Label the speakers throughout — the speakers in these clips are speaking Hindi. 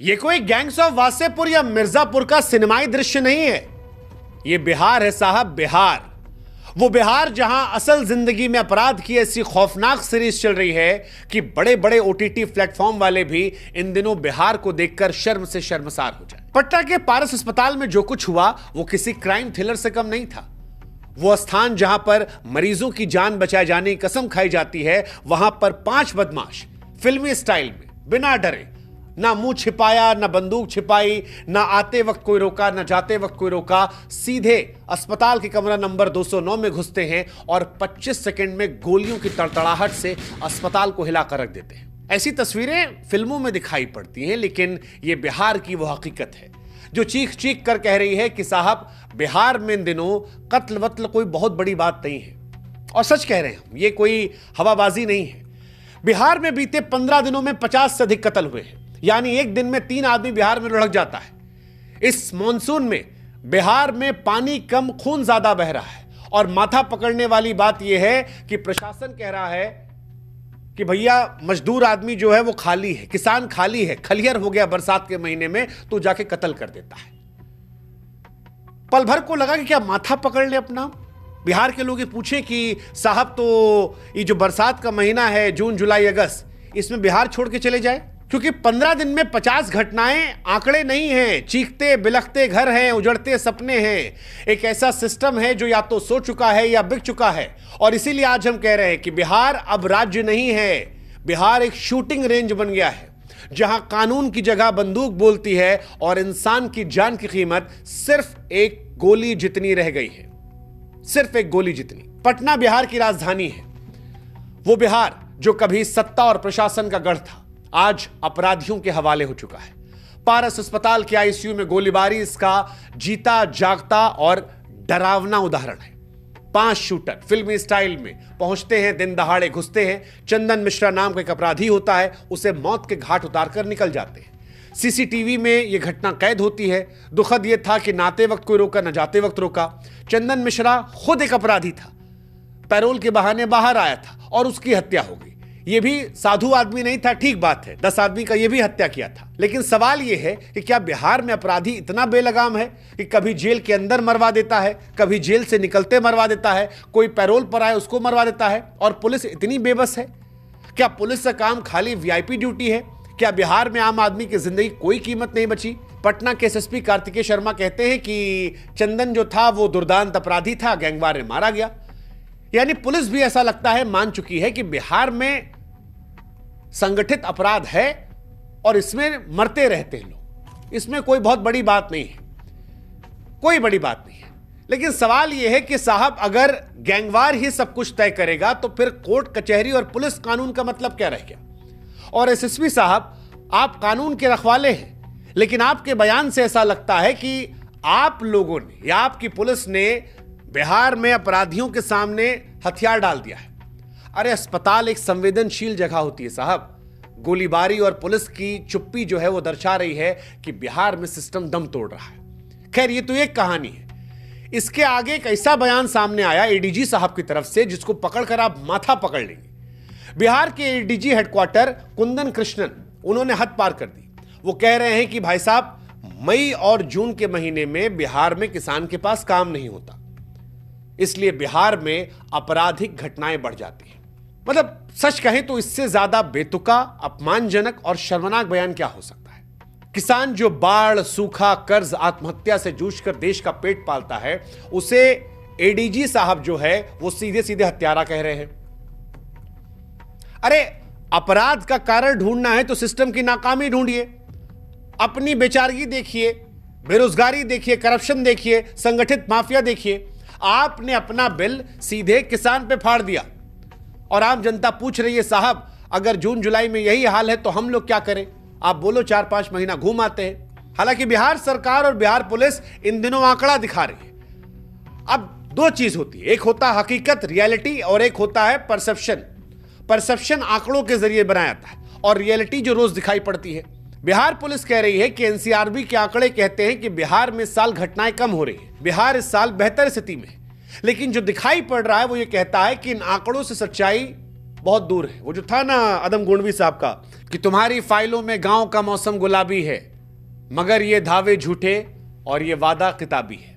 Speaker 1: ये कोई गैंग्स ऑफ वासेपुर या मिर्जापुर का सिनेमाई दृश्य नहीं है। ये बिहार है साहब, बिहार। वो बिहार जहां असल जिंदगी में अपराध की ऐसी खौफनाक सीरीज चल रही है कि बड़े बड़े ओटीटी प्लेटफॉर्म वाले भी इन दिनों बिहार को देखकर शर्म से शर्मसार हो जाए। पटना के पारस अस्पताल में जो कुछ हुआ वो किसी क्राइम थ्रिलर से कम नहीं था। वो स्थान जहां पर मरीजों की जान बचाए जाने की कसम खाई जाती है, वहां पर 5 बदमाश फिल्मी स्टाइल में बिना डरे, ना मुंह छिपाया, ना बंदूक छिपाई, ना आते वक्त कोई रोका, ना जाते वक्त कोई रोका, सीधे अस्पताल के कमरा नंबर 209 में घुसते हैं और 25 सेकंड में गोलियों की तड़तड़ाहट से अस्पताल को हिलाकर रख देते हैं। ऐसी तस्वीरें फिल्मों में दिखाई पड़ती हैं, लेकिन यह बिहार की वो हकीकत है जो चीख चीख कर कह रही है कि साहब, बिहार में इन दिनों कत्ल वत्ल कोई बहुत बड़ी बात नहीं है। और सच कह रहे हैं हम, ये कोई हवाबाजी नहीं है। बिहार में बीते 15 दिनों में 50 से अधिक कत्ल हुए हैं, यानी एक दिन में 3 आदमी बिहार में लुढ़क जाता है। इस मॉनसून में बिहार में पानी कम, खून ज्यादा बह रहा है। और माथा पकड़ने वाली बात यह है कि प्रशासन कह रहा है कि भैया, मजदूर आदमी जो है वो खाली है, किसान खाली है, खलिहर हो गया बरसात के महीने में, तो जाके कत्ल कर देता है। पल भर को लगा कि क्या माथा पकड़ ले अपना। बिहार के लोग ये पूछे कि साहब, तो ये जो बरसात का महीना है, जून जुलाई अगस्त, इसमें बिहार छोड़ के चले जाए? क्योंकि 15 दिन में 50 घटनाएं आंकड़े नहीं हैं। चीखते बिलखते घर हैं, उजड़ते सपने हैं। एक ऐसा सिस्टम है जो या तो सो चुका है या बिक चुका है। और इसीलिए आज हम कह रहे हैं कि बिहार अब राज्य नहीं है, बिहार एक शूटिंग रेंज बन गया है, जहां कानून की जगह बंदूक बोलती है और इंसान की जान की कीमत सिर्फ एक गोली जितनी रह गई है, सिर्फ एक गोली जितनी। पटना बिहार की राजधानी है। वो बिहार जो कभी सत्ता और प्रशासन का गढ़ था, आज अपराधियों के हवाले हो चुका है। पारस अस्पताल के आईसीयू में गोलीबारी इसका जीता जागता और डरावना उदाहरण है। 5 शूटर फिल्मी स्टाइल में पहुंचते हैं, दिन दहाड़े घुसते हैं। चंदन मिश्रा नाम का एक अपराधी होता है, उसे मौत के घाट उतारकर निकल जाते हैं। सीसीटीवी में यह घटना कैद होती है। दुखद यह था कि ना आते वक्त कोई रोका, न जाते वक्त रोका। चंदन मिश्रा खुद एक अपराधी था, पैरोल के बहाने बाहर आया था और उसकी हत्या हो गई। यह भी साधु आदमी नहीं था, ठीक बात है, 10 आदमी का यह भी हत्या किया था। लेकिन सवाल यह है कि क्या बिहार में अपराधी इतना बेलगाम है कि कभी जेल के अंदर मरवा देता है, कभी जेल से निकलते मरवा देता है, कोई पैरोल पर आए उसको मरवा देता है, और पुलिस इतनी बेबस है? क्या पुलिस का काम खाली वीआईपी ड्यूटी है? क्या बिहार में आम आदमी की जिंदगी कोई कीमत नहीं बची? पटना के एसएसपी कार्तिकेय शर्मा कहते हैं कि चंदन जो था वो दुर्दांत अपराधी था, गैंगवार में मारा गया। यानी पुलिस भी ऐसा लगता है मान चुकी है कि बिहार में संगठित अपराध है और इसमें मरते रहते हैं लोग, इसमें कोई बहुत बड़ी बात नहीं है, कोई बड़ी बात नहीं है। लेकिन सवाल यह है कि साहब, अगर गैंगवार ही सब कुछ तय करेगा तो फिर कोर्ट कचहरी और पुलिस कानून का मतलब क्या रह गया? और एसएसपी साहब, आप कानून के रखवाले हैं, लेकिन आपके बयान से ऐसा लगता है कि आप लोगों ने या आपकी पुलिस ने बिहार में अपराधियों के सामने हथियार डाल दिया है। अरे, अस्पताल एक संवेदनशील जगह होती है साहब। गोलीबारी और पुलिस की चुप्पी जो है वो दर्शा रही है कि बिहार में सिस्टम दम तोड़ रहा है। खैर, ये तो एक कहानी है। इसके आगे एक ऐसा बयान सामने आया एडीजी साहब की तरफ से जिसको पकड़कर आप माथा पकड़ लेंगे। बिहार के एडीजी हेडक्वार्टर कुंदन कृष्णन, उन्होंने हद पार कर दी। वो कह रहे हैं कि भाई साहब, मई और जून के महीने में बिहार में किसान के पास काम नहीं होता, इसलिए बिहार में आपराधिक घटनाएं बढ़ जाती हैं। मतलब सच कहें तो इससे ज्यादा बेतुका, अपमानजनक और शर्मनाक बयान क्या हो सकता है? किसान जो बाढ़, सूखा, कर्ज, आत्महत्या से जूझकर देश का पेट पालता है, उसे एडीजी साहब जो है वो सीधे सीधे हत्यारा कह रहे हैं। अरे, अपराध का कारण ढूंढना है तो सिस्टम की नाकामी ढूंढिए। अपनी बेचारगी देखिए, बेरोजगारी देखिए, करप्शन देखिए, संगठित माफिया देखिए। आपने अपना बिल सीधे किसान पे फाड़ दिया और आम जनता पूछ रही है, साहब, अगर जून जुलाई में यही हाल है तो हम लोग क्या करें? आप बोलो 4-5 महीना घूम आते हैं। हालांकि बिहार सरकार और बिहार पुलिस इन दिनों आंकड़ा दिखा रही है। अब 2 चीज होती है, एक होता है हकीकत, रियलिटी, और एक होता है परसेप्शन। परसेप्शन आंकड़ों के जरिए बनाया जाता है और रियलिटी जो रोज दिखाई पड़ती है। बिहार पुलिस कह रही है कि एनसीआरबी के आंकड़े कहते हैं कि बिहार में इस साल घटनाएं कम हो रही है, बिहार इस साल बेहतर स्थिति में है। लेकिन जो दिखाई पड़ रहा है वो ये कहता है कि इन आंकड़ों से सच्चाई बहुत दूर है। वो जो था ना अदम गुणवी साहब का कि तुम्हारी फाइलों में गांव का मौसम गुलाबी है, मगर ये धावे झूठे और ये वादा किताबी है।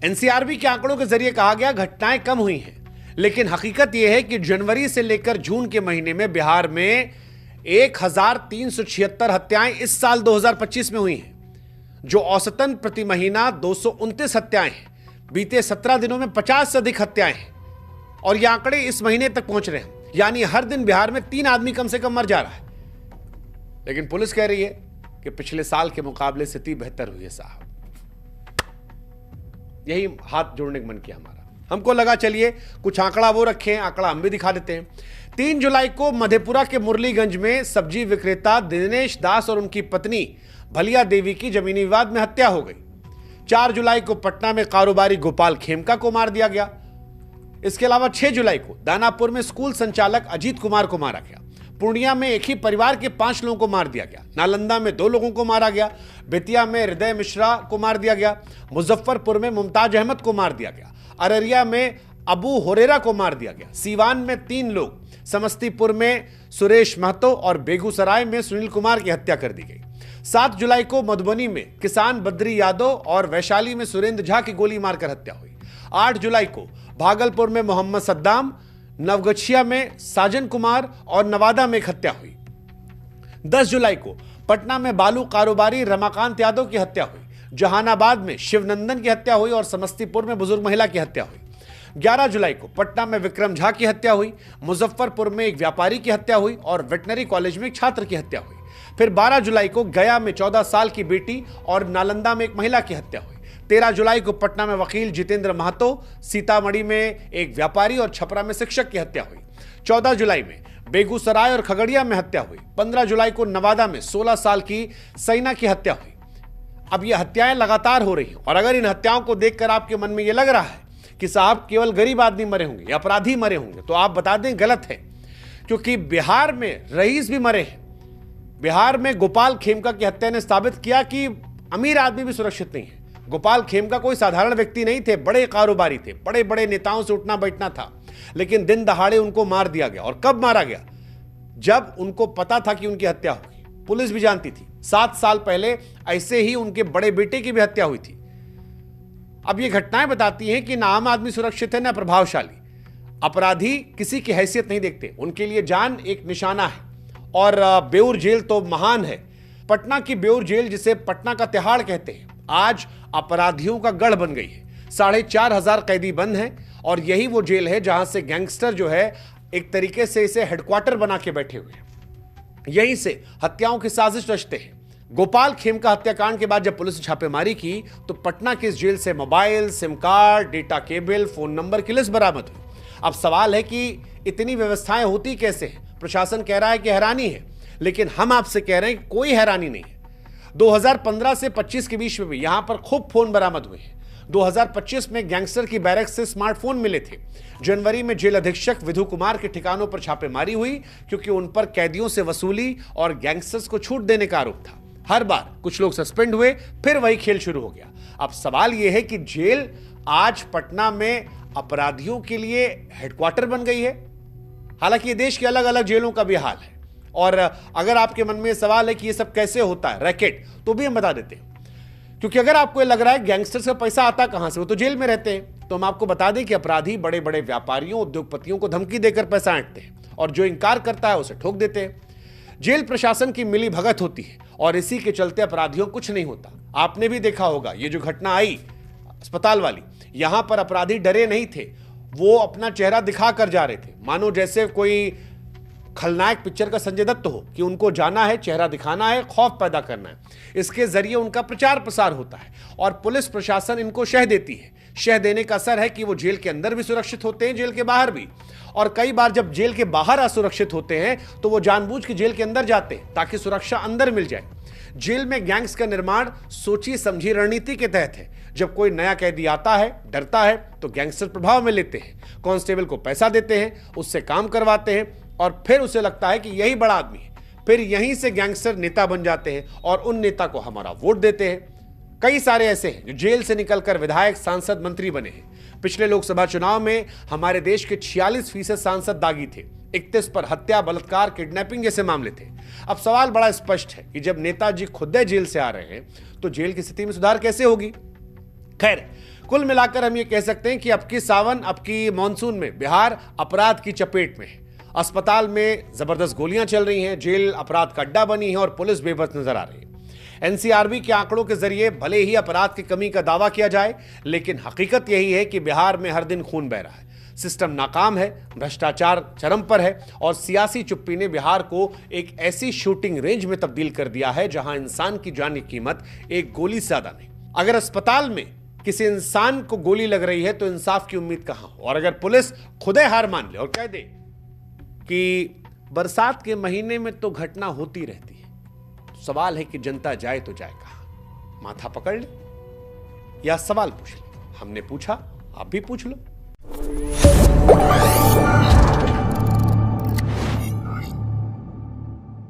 Speaker 1: एनसीआरबी के आंकड़ों के जरिए कहा गया घटनाएं कम हुई हैं, लेकिन हकीकत यह है कि जनवरी से लेकर जून के महीने में बिहार में 1376 हत्याएं इस साल 2025 में हुई हैं, जो औसतन प्रति महीना 229 हत्याएं हैं। बीते 17 दिनों में 50 से अधिक हत्याएं हैं और ये आंकड़े इस महीने तक पहुंच रहे हैं, यानी हर दिन बिहार में 3 आदमी कम से कम मर जा रहा है। लेकिन पुलिस कह रही है कि पिछले साल के मुकाबले स्थिति बेहतर हुई है साहब। यही हाथ जोड़ने का मन किया हमारा। हमको लगा चलिए कुछ आंकड़ा वो रखें, आंकड़ा हम भी दिखा देते हैं। 3 जुलाई को मधेपुरा के मुरलीगंज में सब्जी विक्रेता दिनेश दास और उनकी पत्नी भलिया देवी की जमीनी विवाद में हत्या हो गई। 4 जुलाई को पटना में कारोबारी गोपाल खेमका को मार दिया गया। इसके अलावा 6 जुलाई को दानापुर में स्कूल संचालक अजीत कुमार को मारा गया। पूर्णिया में एक ही परिवार के 5 लोगों को मार दिया गया। नालंदा में 2 लोगों को मारा गया। बेतिया में हृदय मिश्रा को मार दिया गया। मुजफ्फरपुर में मुमताज अहमद को मार दिया गया। अररिया में अबू हुरेरा को मार दिया गया। सीवान में 3 लोग, समस्तीपुर में सुरेश महतो और बेगूसराय में सुनील कुमार की हत्या कर दी गई। 7 जुलाई को मधुबनी में किसान बद्री यादव और वैशाली में सुरेंद्र झा की गोली मारकर हत्या हुई। 8 जुलाई को भागलपुर में मोहम्मद सद्दाम, नवगछिया में साजन कुमार और नवादा में एक हत्या हुई। 10 जुलाई को पटना में बालू कारोबारी रमाकांत यादव की हत्या हुई। जहानाबाद में शिवनंदन की हत्या हुई और समस्तीपुर में बुजुर्ग महिला की हत्या हुई। 11 जुलाई को पटना में विक्रम झा की हत्या हुई। मुजफ्फरपुर में एक व्यापारी की हत्या हुई और वेटनरी कॉलेज में एक छात्र की हत्या हुई। फिर 12 जुलाई को गया में 14 साल की बेटी और नालंदा में एक महिला की हत्या हुई। 13 जुलाई को पटना में वकील जितेंद्र महतो, सीतामढ़ी में एक व्यापारी और छपरा में शिक्षक की हत्या हुई। 14 जुलाई में बेगूसराय और खगड़िया में हत्या हुई। 15 जुलाई को नवादा में 16 साल की सैना की हत्या हुई। अब ये हत्याएं लगातार हो रही हैं और अगर इन हत्याओं को देखकर आपके मन में ये लग रहा है कि साहब केवल गरीब आदमी मरे होंगे या अपराधी मरे होंगे, तो आप बता दें गलत है, क्योंकि बिहार में रईस भी मरे हैं। बिहार में गोपाल खेमका की हत्या ने साबित किया कि अमीर आदमी भी सुरक्षित नहीं है। गोपाल खेमका कोई साधारण व्यक्ति नहीं थे, बड़े कारोबारी थे, बड़े बड़े नेताओं से उठना बैठना था, लेकिन दिन दहाड़े उनको मार दिया गया। और कब मारा गया? जब उनको पता था कि उनकी हत्या होगी। पुलिस भी जानती थी। 7 साल पहले ऐसे ही उनके बड़े बेटे की भी हत्या हुई थी। अब ये घटनाएं बताती हैं कि ना आम आदमी सुरक्षित है ना प्रभावशाली। अपराधी किसी की हैसियत नहीं देखते, उनके लिए जान एक निशाना है। और बेउर जेल तो महान है। पटना की बेउर जेल, जिसे पटना का तिहाड़ कहते हैं, आज अपराधियों का गढ़ बन गई है। 4,500 कैदी बंद हैं और यही वो जेल है जहां से गैंगस्टर जो है एक तरीके से इसे हेडक्वार्टर बना के बैठे हुए हैं। यहीं से हत्याओं की साजिश रचते हैं। गोपाल खेमका हत्याकांड के बाद जब पुलिस ने छापेमारी की तो पटना की इस जेल से mobile, SIM card, data cable, phone number की लिस्ट बरामद हुई। अब सवाल है कि इतनी व्यवस्थाएं होती कैसे हैं? प्रशासन कह रहा है कि हैरानी है, लेकिन हम आपसे कह रहे हैं कि कोई हैरानी नहीं है। 2015 से 25 के बीच में भी यहां पर खूब फोन बरामद हुए हैं। 2025 में गैंगस्टर की बैरक से स्मार्टफोन मिले थे। जनवरी में जेल अधीक्षक विधु कुमार के ठिकानों पर छापेमारी हुई, क्योंकि उन पर कैदियों से वसूली और गैंगस्टर्स को छूट देने का आरोप था। हर बार कुछ लोग सस्पेंड हुए, फिर वही खेल शुरू हो गया। अब सवाल यह है कि जेल आज पटना में अपराधियों के लिए हेडक्वार्टर बन गई है। हालांकि ये देश के अलग अलग जेलों का भी हाल है। और अगर आपके मन में सवाल है कि ये सब कैसे होता है, रैकेट, तो भी हम बता देते हैं। क्योंकि अगर आपको ये लग रहा है गैंगस्टर से पैसा आता कहां से, वो तो जेल में रहते हैं, तो हम आपको बता दें कि अपराधी बड़े बड़े व्यापारियों, उद्योगपतियों को धमकी देकर पैसा ऐंठते हैं और जो इनकार करता है उसे ठोक देते हैं। जेल प्रशासन की मिली भगत होती है और इसी के चलते अपराधियों को कुछ नहीं होता। आपने भी देखा होगा ये जो घटना आई अस्पताल वाली, यहां पर अपराधी डरे नहीं थे, वो अपना चेहरा दिखा कर जा रहे थे, मानो जैसे कोई खलनायक पिक्चर का संजय दत्त हो कि उनको जाना है, चेहरा दिखाना है, खौफ पैदा करना है। इसके जरिए उनका प्रचार प्रसार होता है और पुलिस प्रशासन इनको शह देती है। शह देने का असर है कि वो जेल के अंदर भी सुरक्षित होते हैं, जेल के बाहर भी। और कई बार जब जेल के बाहर असुरक्षित होते हैं तो वो जानबूझ के जेल के अंदर जाते हैं ताकि सुरक्षा अंदर मिल जाए। जेल में गैंग्स का निर्माण सोची समझी रणनीति के तहत है। जब कोई नया कैदी आता है, डरता है, तो गैंगस्टर प्रभाव में लेते हैं, कांस्टेबल को पैसा देते हैं, उससे काम करवाते हैं और फिर उसे लगता है कि यही बड़ा आदमी है। फिर यहीं से गैंगस्टर नेता बन जाते हैं और उन नेता को हमारा वोट देते हैं। कई सारे ऐसे हैं जो जेल से निकलकर विधायक, सांसद, मंत्री बने हैं। पिछले लोकसभा चुनाव में हमारे देश के 46% सांसद दागी थे, 31 पर हत्या, बलात्कार, किडनैपिंग जैसे मामले थे। अब सवाल बड़ा स्पष्ट है कि जब नेताजी खुद जेल से आ रहे हैं तो जेल की स्थिति में सुधार कैसे होगी। खैर, कुल मिलाकर हम ये कह सकते हैं कि अब की सावन, अब की मानसून में बिहार अपराध की चपेट में है। अस्पताल में जबरदस्त गोलियां चल रही हैं, जेल अपराध का अड्डा बनी है और पुलिस बेबस नजर आ रही है। एनसीआरबी के आंकड़ों के जरिए भले ही अपराध की कमी का दावा किया जाए, लेकिन हकीकत यही है कि बिहार में हर दिन खून बह रहा है। सिस्टम नाकाम है, भ्रष्टाचार चरम पर है और सियासी चुप्पी ने बिहार को एक ऐसी शूटिंग रेंज में तब्दील कर दिया है जहां इंसान की जान की कीमत एक गोली से ज्यादा नहीं। अगर अस्पताल में किसी इंसान को गोली लग रही है तो इंसाफ की उम्मीद कहां हो। और अगर पुलिस खुदे हार मान ले और कह दे कि बरसात के महीने में तो घटना होती रहती है, तो सवाल है कि जनता जाए तो जाए कहां। माथा पकड़ ले या सवाल पूछ ले। हमने पूछा, आप भी पूछ लो।